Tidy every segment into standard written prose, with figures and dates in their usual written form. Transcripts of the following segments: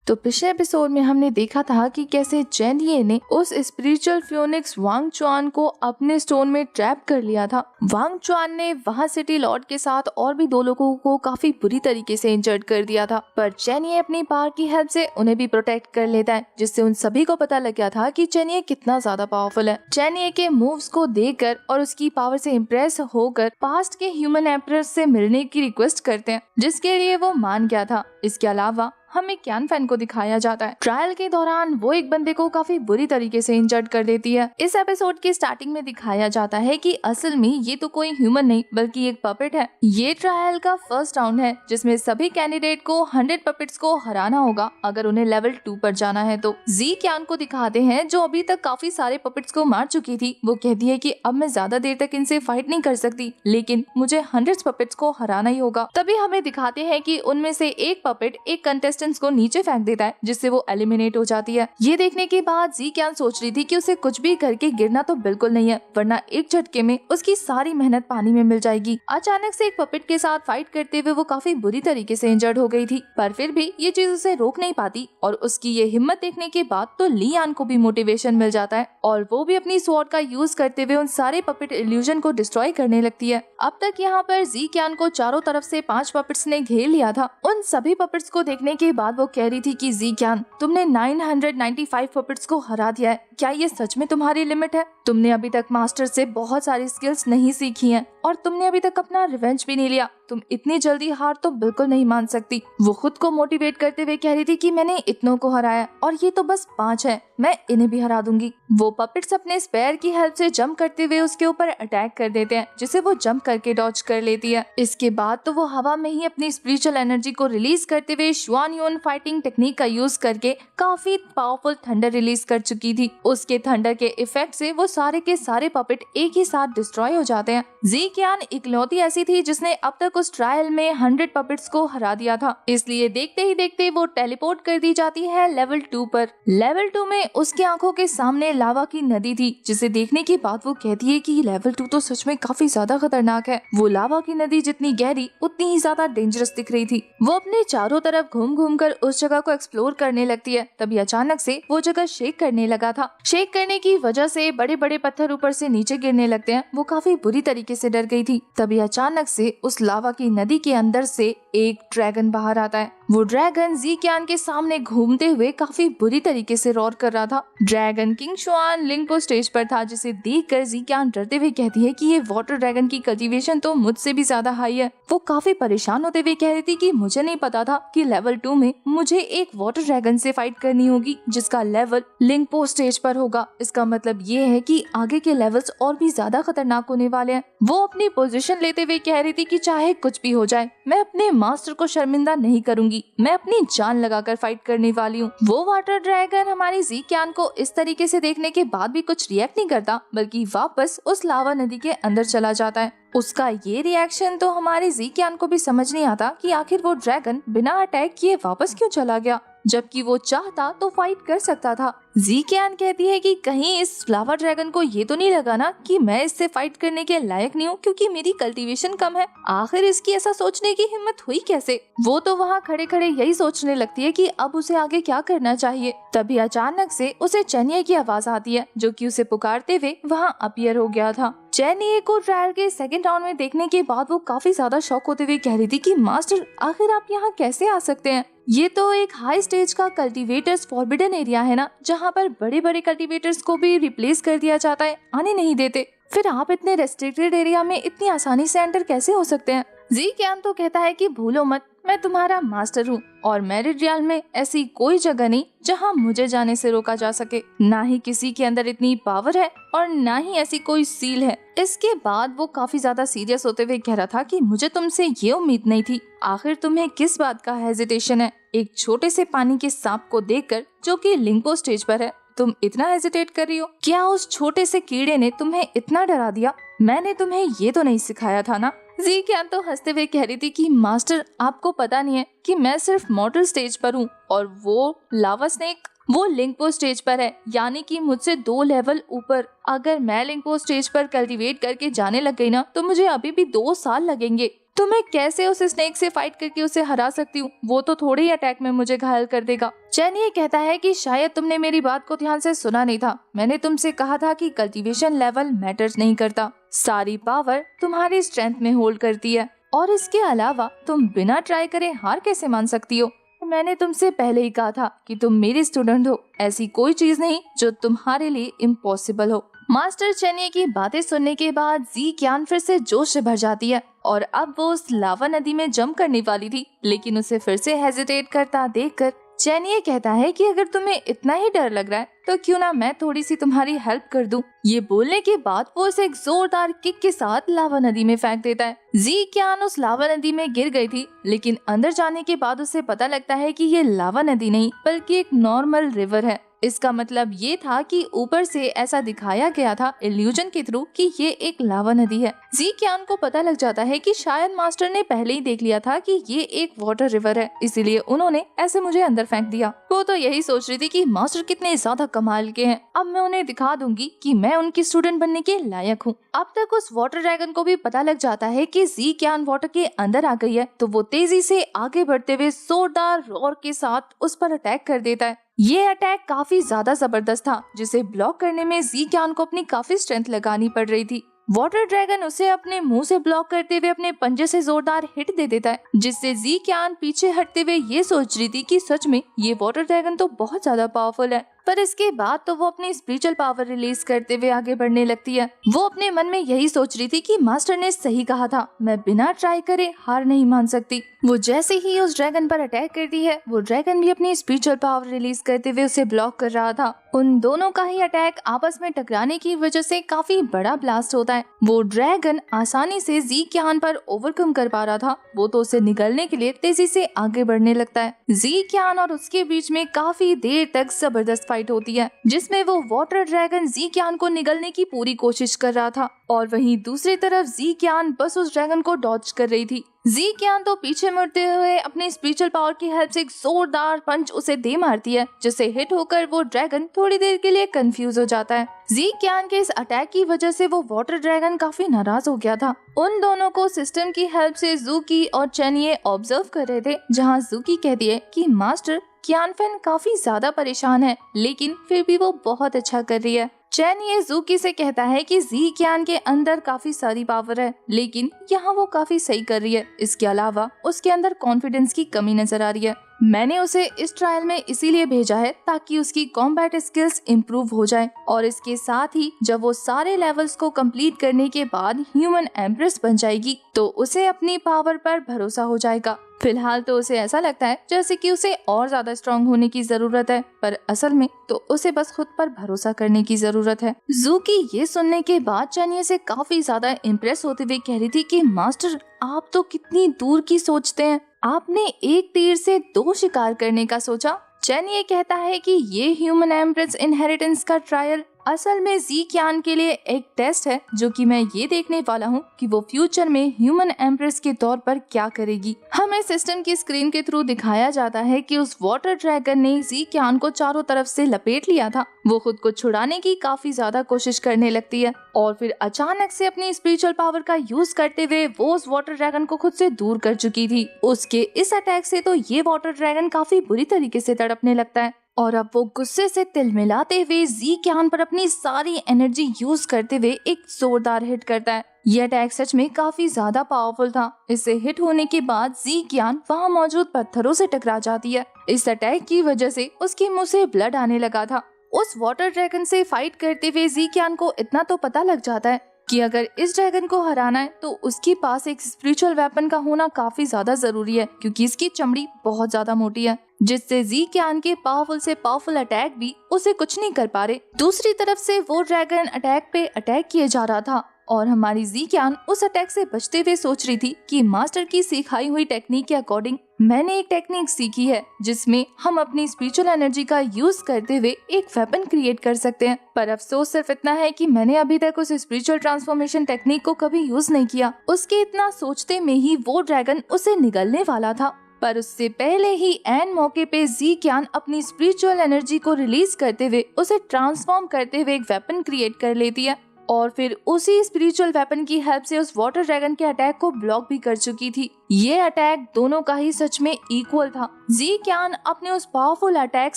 तो पिछले एपिसोड में हमने देखा था कि कैसे चेन ये ने उस स्पिरिचुअल फियोनिक्स वांग चुआन को अपने स्टोन में ट्रैप कर लिया था। वांग चुआन ने वहां सिटी लॉर्ड के साथ और भी 2 लोगों को काफी बुरी तरीके से इंजर्ड कर दिया था, पर चेन ये अपनी पावर की हेल्प से उन्हें भी प्रोटेक्ट कर लेता है, जिससे उन सभी को पता लग गया था कि चेन ये कितना ज्यादा पावरफुल है। चेन ये के मूव्स को देखकर और उसकी पावर से इम्प्रेस होकर पास्ट के ह्यूमन एम्परर से मिलने की रिक्वेस्ट करते हैं, जिसके लिए वो मान गया था। इसके अलावा हमें क्यान फैन को दिखाया जाता है। ट्रायल के दौरान वो एक बंदे को काफी बुरी तरीके से इंजर्ड कर देती है। इस एपिसोड की स्टार्टिंग में दिखाया जाता है कि असल में ये तो कोई ह्यूमन नहीं बल्कि एक पपेट है। ये ट्रायल का फर्स्ट राउंड है जिसमें सभी कैंडिडेट को 100 पपेट्स को हराना होगा अगर उन्हें लेवल 2 पर जाना है। तो जी क्यान को दिखाते हैं जो अभी तक काफी सारे पपेट्स को मार चुकी थी। वो कहती है कि अब मैं ज्यादा देर तक इनसे फाइट नहीं कर सकती, लेकिन मुझे 100 पपेट्स को हराना ही होगा। तभी हमें दिखाते हैं कि उनमें से एक पपेट एक कंटेस्टेंट को नीचे फेंक देता है, जिससे वो एलिमिनेट हो जाती है। ये देखने के बाद जी क्यान सोच रही थी कि उसे कुछ भी करके गिरना तो बिल्कुल नहीं है, वरना एक झटके में उसकी सारी मेहनत पानी में मिल जाएगी। अचानक से एक पपेट के साथ फाइट करते हुए वो काफी बुरी तरीके से इंजर्ड हो गई थी, पर फिर भी ये चीज उसे रोक नहीं पाती और उसकी ये हिम्मत देखने के बाद तो लियान को भी मोटिवेशन मिल जाता है और वो भी अपनी स्वॉर्ड का यूज करते हुए उन सारे पपेट इल्यूजन को डिस्ट्रॉय करने लगती है। अब तक यहाँ पर जी क्यान को चारों तरफ से 5 पपेट्स ने घेर लिया था। उन सभी पपेट्स को देखने के बाद वो कह रही थी कि जी क्यान, तुमने 995 पपेट्स को हरा दिया है। क्या ये सच में तुम्हारी लिमिट है? तुमने अभी तक मास्टर से बहुत सारी स्किल्स नहीं सीखी हैं और तुमने अभी तक अपना रिवेंज भी नहीं लिया। तुम इतनी जल्दी हार तो बिल्कुल नहीं मान सकती। वो खुद को मोटिवेट करते हुए कह रही थी कि मैंने इतनों को हराया और ये तो बस 5 है, मैं इन्हें भी हरा दूंगी। वो पपेट्स अपने स्पेयर की हेल्प से जंप करते हुए उसके ऊपर अटैक कर देते हैं, जिसे वो जंप करके डॉज कर लेती है। इसके बाद तो वो हवा में ही अपनी स्पिरिचुअल एनर्जी को रिलीज करते हुए शुआन युन फाइटिंग टेक्निक का यूज करके काफी पावरफुल थंडर रिलीज कर चुकी थी। उसके थंडर के इफेक्ट से वो सारे के सारे पपेट एक ही साथ डिस्ट्रॉय हो जाते हैं। जी क्यान इकलौती ऐसी थी जिसने अब तक उस ट्रायल में 100 पपेट्स को हरा दिया था, इसलिए देखते ही देखते वो टेलीपोर्ट कर दी जाती है लेवल 2 पर। लेवल 2 में उसकी आंखों के सामने लावा की नदी थी, जिसे देखने के बाद वो कहती है कि लेवल 2 तो सच में काफी ज्यादा खतरनाक है। वो लावा की नदी जितनी गहरी उतनी ही ज्यादा डेंजरस दिख रही थी। वो अपने चारों तरफ घूम घूम कर उस जगह को एक्सप्लोर करने लगती है। तभी अचानक से वो जगह शेक करने लगा था। शेक करने की वजह से बड़े बड़े पत्थर ऊपर से नीचे गिरने लगते हैं। वो काफी बुरी तरीके से डर गई थी। तभी अचानक से उस लावा की नदी के अंदर से एक ड्रैगन बाहर आता है। वो ड्रैगन जी क्यान के सामने घूमते हुए काफी बुरी तरीके से रोर कर रहा था। ड्रैगन किंग शुआन लिंगपो स्टेज पर था, जिसे देखकर जी क्यान डरते हुए कहती है कि ये वाटर ड्रैगन की कल्टीवेशन तो मुझसे भी ज्यादा हाई है। वो काफी परेशान होते हुए कह रही थी कि मुझे नहीं पता था कि लेवल 2 में मुझे एक वाटर ड्रैगन से फाइट करनी होगी जिसका लेवल लिंगपो स्टेज पर होगा। इसका मतलब ये है कि आगे के लेवल्स और भी ज्यादा खतरनाक होने वाले हैं। वो अपनी पोजीशन लेते हुए कह रही थी कि चाहे कुछ भी हो जाए, मैं अपने मास्टर को शर्मिंदा नहीं करूंगी, मैं अपनी जान लगाकर फाइट करने वाली हूँ। वो वाटर ड्रैगन हमारी जी क्यान को इस तरीके से देखने के बाद भी कुछ रिएक्ट नहीं करता, बल्कि वापस उस लावा नदी के अंदर चला जाता है। उसका ये रिएक्शन तो हमारे जी क्यान को भी समझ नहीं आता कि आखिर वो ड्रैगन बिना अटैक किए वापस क्यों चला गया, जबकि वो चाहता तो फाइट कर सकता था। जी क्यान कहती है कि कहीं इस लावा ड्रैगन को ये तो नहीं लगा ना कि मैं इससे फाइट करने के लायक नहीं हूँ क्योंकि मेरी कल्टीवेशन कम है। आखिर इसकी ऐसा सोचने की हिम्मत हुई कैसे? वो तो वहाँ खड़े खड़े यही सोचने लगती है कि अब उसे आगे क्या करना चाहिए। तभी अचानक से उसे चेनिये की आवाज आती है, जो कि उसे पुकारते हुए वहाँ अपीयर हो गया था। चेनिये को ट्रायल के सेकंड राउंड में देखने के बाद वो काफी ज्यादा शॉक होते हुए कह रही थी कि मास्टर, आखिर आप यहाँ कैसे आ सकते हैं? ये तो एक हाई स्टेज का कल्टीवेटर्स फॉरबिडन एरिया है ना, जहाँ पर बड़े बड़े कल्टीवेटर्स को भी रिप्लेस कर दिया जाता है, आने नहीं देते। फिर आप इतने रेस्ट्रिक्टेड एरिया में इतनी आसानी से एंटर कैसे हो सकते हैं? जी क्यान तो कहता है कि भूलो मत, मैं तुम्हारा मास्टर हूँ और मेरिडियल में ऐसी कोई जगह नहीं जहाँ मुझे जाने से रोका जा सके। ना ही किसी के अंदर इतनी पावर है और ना ही ऐसी कोई सील है। इसके बाद वो काफी ज्यादा सीरियस होते हुए कह रहा था कि मुझे तुमसे ये उम्मीद नहीं थी। आखिर तुम्हें किस बात का हेजिटेशन है एक छोटे से पानी के सांप को देखकर जो कि लिंगपो स्टेज पर है? तुम इतना हेजिटेट कर रही हो? क्या उस छोटे से कीड़े ने तुम्हें इतना डरा दिया? मैंने तुम्हें ये तो नहीं सिखाया था ना? जी क्यान तो हंसते हुए कह रही थी कि मास्टर, आपको पता नहीं है कि मैं सिर्फ मॉडल स्टेज पर हूँ और वो लावा स्नेक वो लिंगपो स्टेज पर है, यानी कि मुझसे 2 लेवल ऊपर। अगर मैं लिंगपो स्टेज पर कल्टीवेट करके जाने लग गई ना तो मुझे अभी भी 2 साल लगेंगे। तो मैं कैसे उस स्नेक से फाइट करके उसे हरा सकती हूँ? वो तो थोड़े ही अटैक में मुझे घायल कर देगा। चैन ये कहता है कि शायद तुमने मेरी बात को ध्यान से सुना नहीं था। मैंने तुमसे कहा था कि कल्टीवेशन लेवल मैटर्स नहीं करता, सारी पावर तुम्हारी स्ट्रेंथ में होल्ड करती है, और इसके अलावा तुम बिना ट्राई करे हार कैसे मान सकती हो? मैंने तुमसे पहले ही कहा था कि तुम मेरी स्टूडेंट हो, ऐसी कोई चीज नहीं जो तुम्हारे लिए इम्पॉसिबल हो। मास्टर चेनिए की बातें सुनने के बाद जी क्यान फिर से जोश से भर जाती है और अब वो उस लावा नदी में जंप करने वाली थी, लेकिन उसे फिर से हेजिटेट करता देखकर चेनिए कहता है कि अगर तुम्हें इतना ही डर लग रहा है तो क्यों ना मैं थोड़ी सी तुम्हारी हेल्प कर दूं। ये बोलने के बाद वो उसे एक जोरदार किक के साथ लावा नदी में फेंक देता है। जी क्यान उस लावा नदी में गिर गई थी, लेकिन अंदर जाने के बाद उसे पता लगता है कि ये लावा नदी नहीं बल्कि एक नॉर्मल रिवर है। इसका मतलब ये था कि ऊपर से ऐसा दिखाया गया था इल्यूजन के थ्रू कि ये एक लावा नदी है। जी क्यान को पता लग जाता है कि शायद मास्टर ने पहले ही देख लिया था कि ये एक वाटर रिवर है, इसीलिए उन्होंने ऐसे मुझे अंदर फेंक दिया। वो तो यही सोच रही थी कि मास्टर कितने ज्यादा कमाल के हैं, अब मैं उन्हें दिखा दूंगी कि मैं उनकी स्टूडेंट बनने के लायक हूँ। अब तक उस वाटर ड्रैगन को भी पता लग जाता है कि जी क्यान वाटर के अंदर आ गई है, तो वो तेजी से आगे बढ़ते हुए जोरदार रोर के साथ उस पर अटैक कर देता है। ये अटैक काफी ज्यादा जबरदस्त था, जिसे ब्लॉक करने में जी क्यान को अपनी काफी स्ट्रेंथ लगानी पड़ रही थी। वाटर ड्रैगन उसे अपने मुंह से ब्लॉक करते हुए अपने पंजे से जोरदार हिट दे देता है, जिससे जी क्यान पीछे हटते हुए ये सोच रही थी कि सच में ये वाटर ड्रैगन तो बहुत ज्यादा पावरफुल है। पर इसके बाद तो वो अपनी स्पिरिचुअल पावर रिलीज करते हुए आगे बढ़ने लगती है। वो अपने मन में यही सोच रही थी कि मास्टर ने सही कहा था, मैं बिना ट्राई करे हार नहीं मान सकती। वो जैसे ही उस ड्रैगन पर अटैक करती है, वो ड्रैगन भी अपनी स्पिरिचुअल पावर रिलीज करते हुए उसे ब्लॉक कर रहा था। उन दोनों का ही अटैक आपस में टकराने की वजह से काफी बड़ा ब्लास्ट होता है। वो ड्रैगन आसानी से जी क्यान पर ओवरकम कर पा रहा था, वो तो उसे निगलने के लिए तेजी से आगे बढ़ने लगता है। जी क्यान और उसके बीच में काफी देर तक जबरदस्त फाइट होती है, जिसमें वो वाटर ड्रैगन जी क्यान को निगलने की पूरी कोशिश कर रहा था, और वहीं दूसरी तरफ जी क्यान बस उस ड्रैगन को डॉज कर रही थी। जी क्यान तो पीछे मुड़ते हुए अपनी स्पिरिचुअल पावर की हेल्प से एक जोरदार पंच उसे दे मारती है, जिससे हिट होकर वो ड्रैगन थोड़ी देर के लिए कंफ्यूज हो जाता है। जी क्यान के इस अटैक की वजह से वो वाटर ड्रैगन काफी नाराज हो गया था। उन दोनों को सिस्टम की हेल्प से जूकी और चेनिए ऑब्जर्व कर रहे थे, जहाँ जूकी कहती है कि मास्टर क्यानफेन काफी ज्यादा परेशान है, लेकिन फिर भी वो बहुत अच्छा कर रही है। चेनिए जूकी से कहता है कि जी क्यान के अंदर काफी सारी पावर है, लेकिन यहाँ वो काफी सही कर रही है। इसके अलावा उसके अंदर कॉन्फिडेंस की कमी नजर आ रही है। मैंने उसे इस ट्रायल में इसीलिए भेजा है ताकि उसकी कॉम्बैट स्किल्स इम्प्रूव हो जाए, और इसके साथ ही जब वो सारे लेवल्स को कंप्लीट करने के बाद ह्यूमन एम्प्रेस बन जाएगी तो उसे अपनी पावर पर भरोसा हो जाएगा। फिलहाल तो उसे ऐसा लगता है जैसे कि उसे और ज्यादा स्ट्रॉन्ग होने की जरूरत है, पर असल में तो उसे बस खुद पर भरोसा करने की जरूरत है। जूकी ये सुनने के बाद चेनिए से काफी ज्यादा इम्प्रेस होते हुए कह रही थी कि मास्टर आप तो कितनी दूर की सोचते हैं, आपने एक तीर से दो शिकार करने का सोचा। चेनिए कहता है कि ये ह्यूमन एम्प्रेस इनहेरिटेंस का ट्रायल असल में जी क्यान के लिए एक टेस्ट है, जो कि मैं ये देखने वाला हूँ कि वो फ्यूचर में ह्यूमन एम्प्रेस के तौर पर क्या करेगी। हमें सिस्टम की स्क्रीन के थ्रू दिखाया जाता है कि उस वाटर ड्रैगन ने जी क्यान को चारों तरफ से लपेट लिया था। वो खुद को छुड़ाने की काफी ज्यादा कोशिश करने लगती है, और फिर अचानक से अपनी स्पिरिचुअल पावर का यूज करते हुए वो उस वाटर ड्रैगन को खुद से दूर कर चुकी थी। उसके इस अटैक से तो ये वाटर ड्रैगन काफी बुरी तरीके से तड़पने लगता है, और अब वो गुस्से से तिलमिलाते हुए जी क्यान पर अपनी सारी एनर्जी यूज करते हुए एक जोरदार हिट करता है। यह अटैक सच में काफी ज्यादा पावरफुल था। इससे हिट होने के बाद जी क्यान वहाँ मौजूद पत्थरों से टकरा जाती है। इस अटैक की वजह से उसके मुंह से ब्लड आने लगा था। उस वाटर ड्रैगन से फाइट करते हुए जी क्यान को इतना तो पता लग जाता है कि अगर इस ड्रैगन को हराना है तो उसके पास एक स्पिरिचुअल वेपन का होना काफी ज्यादा जरूरी है, क्योंकि इसकी चमड़ी बहुत ज्यादा मोटी है, जिससे जी क्यान के पावरफुल से पावरफुल अटैक भी उसे कुछ नहीं कर पा रहे। दूसरी तरफ से वो ड्रैगन अटैक पे अटैक किए जा रहा था, और हमारी जी क्यान उस अटैक से बचते हुए सोच रही थी कि मास्टर की सिखाई हुई टेक्निक के अकॉर्डिंग मैंने एक टेक्निक सीखी है जिसमें हम अपनी स्पिरिचुअल एनर्जी का यूज करते हुए एक वेपन क्रिएट कर सकते हैं। पर अफसोस सिर्फ इतना है कि मैंने अभी तक उस स्पिरिचुअल ट्रांसफॉर्मेशन टेक्निक को कभी यूज नहीं किया। उसके इतना सोचते में ही वो ड्रैगन उसे निगलने वाला था, पर उससे पहले ही एन मौके पे जी क्यान अपनी स्पिरिचुअल एनर्जी को रिलीज करते हुए उसे ट्रांसफॉर्म करते हुए एक वेपन क्रिएट कर लेती है। और फिर उसी स्पिरिचुअल वेपन की हेल्प से उस वाटर ड्रैगन के अटैक को ब्लॉक भी कर चुकी थी। ये अटैक दोनों का ही सच में इक्वल था। जी क्यान अपने उस पावरफुल अटैक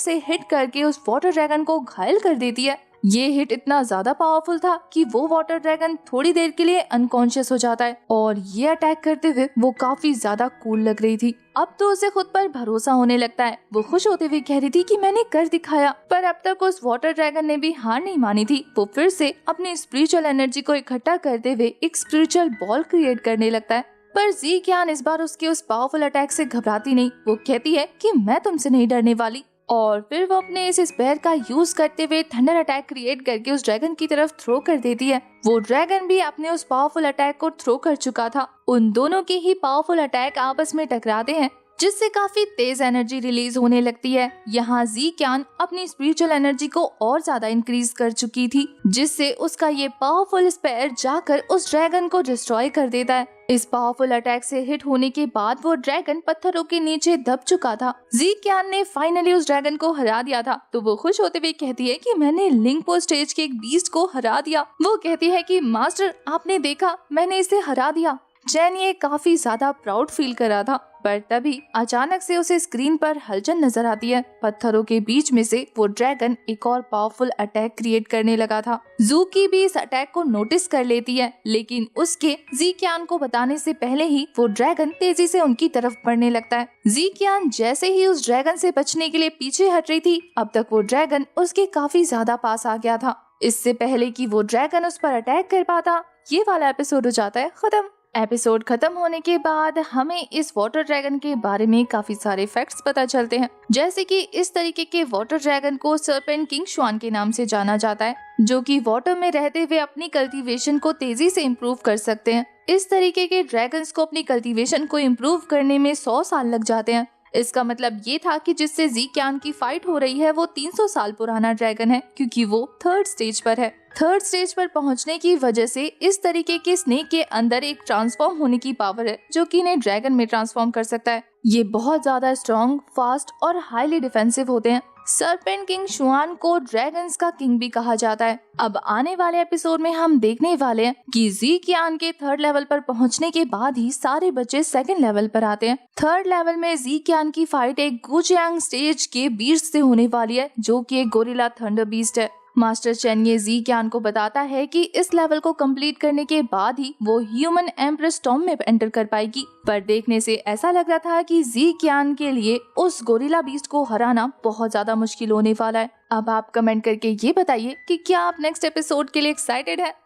से हिट करके उस वाटर ड्रैगन को घायल कर देती है। ये हिट इतना ज्यादा पावरफुल था कि वो वाटर ड्रैगन थोड़ी देर के लिए अनकॉन्शियस हो जाता है और ये अटैक करते हुए वो काफी ज्यादा कूल लग रही थी। अब तो उसे खुद पर भरोसा होने लगता है। वो खुश होते हुए कह रही थी कि मैंने कर दिखाया। पर अब तक उस वाटर ड्रैगन ने भी हार नहीं मानी थी। वो फिर से अपनी स्पिरिचुअल एनर्जी को इकट्ठा करते हुए एक स्पिरिचुअल बॉल क्रिएट करने लगता है। पर जी क्यान इस बार उसके उस पावरफुल अटैक से घबराती नहीं। वो कहती है कि मैं तुमसे नहीं डरने वाली। और फिर वो अपने इस स्पेयर का यूज करते हुए थंडर अटैक क्रिएट करके उस ड्रैगन की तरफ थ्रो कर देती है। वो ड्रैगन भी अपने उस पावरफुल अटैक को थ्रो कर चुका था। उन दोनों के ही पावरफुल अटैक आपस में टकराते हैं जिससे काफी तेज एनर्जी रिलीज होने लगती है। यहाँ जी क्यान अपनी स्पिरिचुअल एनर्जी को और ज्यादा इंक्रीज कर चुकी थी जिससे उसका ये पावरफुल स्पेयर जाकर उस ड्रैगन को डिस्ट्रॉय कर देता है। इस पावरफुल अटैक से हिट होने के बाद वो ड्रैगन पत्थरों के नीचे दब चुका था। जी क्यान ने फाइनली उस ड्रैगन को हरा दिया था। तो वो खुश होते हुए कहती है कि मैंने लिंगपो स्टेज के एक बीस्ट को हरा दिया। वो कहती है कि मास्टर आपने देखा, मैंने इसे हरा दिया। चैन ये काफी ज्यादा प्राउड फील कर रहा था। पर तभी अचानक से उसे स्क्रीन पर हलचल नजर आती है। पत्थरों के बीच में से वो ड्रैगन एक और पावरफुल अटैक क्रिएट करने लगा था। ज़ूकी भी इस अटैक को नोटिस कर लेती है, लेकिन उसके जी क्यान को बताने से पहले ही वो ड्रैगन तेजी से उनकी तरफ बढ़ने लगता है। जी क्यान जैसे ही उस ड्रैगन से बचने के लिए पीछे हट रही थी, अब तक वो ड्रैगन उसके काफी ज्यादा पास आ गया था। इससे पहले कि वो ड्रैगन उस पर अटैक कर पाता, ये वाला एपिसोड हो जाता है खत्म। एपिसोड खत्म होने के बाद हमें इस वाटर ड्रैगन के बारे में काफी सारे फैक्ट्स पता चलते हैं, जैसे कि इस तरीके के वाटर ड्रैगन को सर्पेंट किंग शुआन के नाम से जाना जाता है, जो कि वाटर में रहते हुए अपनी कल्टीवेशन को तेजी से इम्प्रूव कर सकते हैं। इस तरीके के ड्रैगन्स को अपनी कल्टीवेशन को इम्प्रूव करने में 100 साल लग जाते हैं। इसका मतलब ये था कि जिससे जी क्यान की फाइट हो रही है वो 300 साल पुराना ड्रैगन है, क्योंकि वो 3rd स्टेज पर है। 3rd स्टेज पर पहुंचने की वजह से इस तरीके के स्नेक के अंदर एक ट्रांसफॉर्म होने की पावर है, जो कि इन्हें ड्रैगन में ट्रांसफॉर्म कर सकता है। ये बहुत ज्यादा स्ट्रॉन्ग, फास्ट और हाईली डिफेंसिव होते हैं। सर्पेंट किंग शुआन को ड्रैगन्स का किंग भी कहा जाता है। अब आने वाले एपिसोड में हम देखने वाले हैं कि जी क्यान के 3rd लेवल पर पहुंचने के बाद ही सारे बच्चे 2nd लेवल पर आते हैं। 3rd लेवल में जी क्यान की फाइट एक गुजियांग स्टेज के बीस्ट से होने वाली है, जो कि एक गोरिल्ला थंडर बीस्ट है। मास्टर चेन ये जी क्यान को बताता है कि इस लेवल को कंप्लीट करने के बाद ही वो ह्यूमन एम्प्रेस टॉम में एंटर कर पाएगी। पर देखने से ऐसा लग रहा था कि जी क्यान के लिए उस गोरिल्ला बीस्ट को हराना बहुत ज्यादा मुश्किल होने वाला है। अब आप कमेंट करके ये बताइए कि क्या आप नेक्स्ट एपिसोड के लिए एक्साइटेड है।